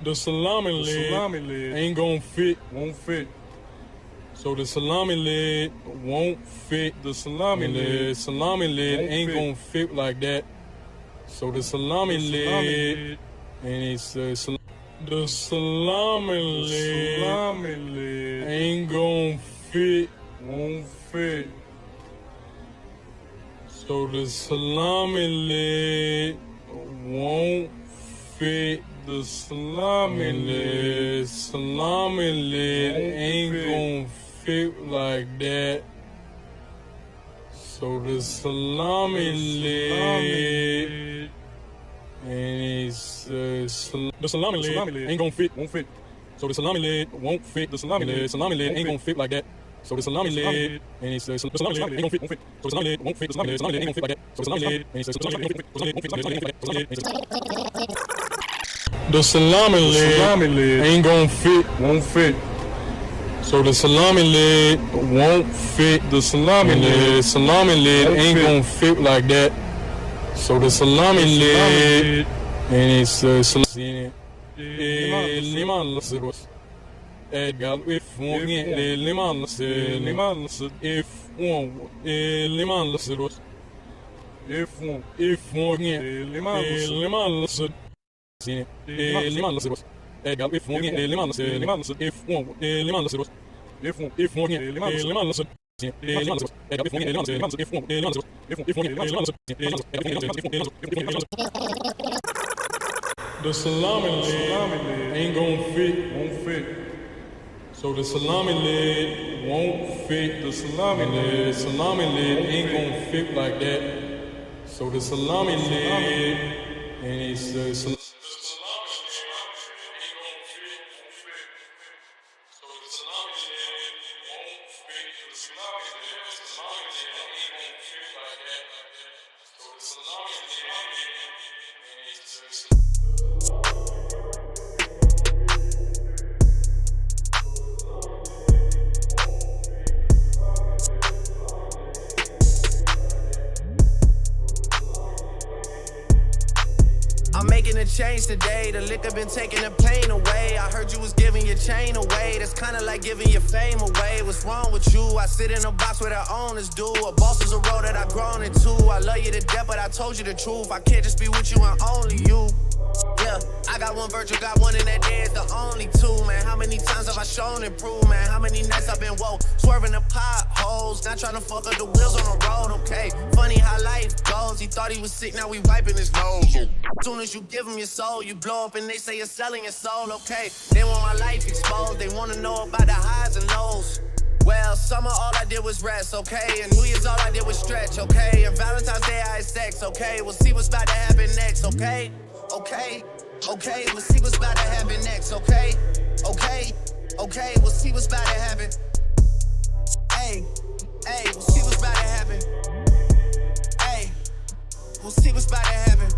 The salami lid ain't gonna fit, won't fit. So the salami lid won't fit. The salami lid ain't gonna fit like that. So the salami lid and it's the salami lid ain't gonna fit, won't fit. So the salami lid won't fit. The salami lid ain't gonna fit like that. So the salami lid and it's the salami lid ain't gonna fit, won't fit. So the salami lid won't fit. The salami lid ain't gonna fit like that. So the salami lid and it's the salami lid ain't gonna fit, won't fit. So the salami lid won't fit. The salami lid ain't gonna fit like that. So the salami lid and it's the salami lid won't fit. The salami lid ain't gonna fit, won't fit. So the salami lid won't fit. The salami lid ain't gonna fit like that. So the salami lid and it's the salami Edgar if one limanlısı if one limanlısı if one limanlısı limanlısı Edgar if one limanlısı if one limanlısı if one limanlısı The salami lid ain't gonna fit, won't fit. So the salami lid won't fit. The salami lid ain't gonna fit like that. So the salami lid and it's the salami I'm making a change today. The liquor been taking the pain away. I heard you was giving your chain away. That's kinda like giving your fame away. What's wrong with you? I sit in a box where the owners do. A boss is a role that I've grown into. I love you to death, but I told you the truth. I can't just be with you and only you. Yeah, I got one virtue, got one in that day, it's the only two, man. How many times have I shown and proved, man? How many nights I've been woke, swerving the potholes, not trying to fuck up the wheels on the road, okay? Funny how life goes, he thought he was sick, now we wiping his nose. Soon as you give him your soul, you blow up and they say you're selling your soul, okay? They want my life exposed, they wanna know about the highs and lows. Well, summer all I did was rest, okay? And New Year's all I did was stretch, okay? And Valentine's Day I had sex, okay? We'll see what's about to happen next, okay? Okay, we'll see what's about to happen next, okay? Okay, we'll see what's about to happen. Hey, we'll see what's about to happen. Hey, we'll see what's about to happen.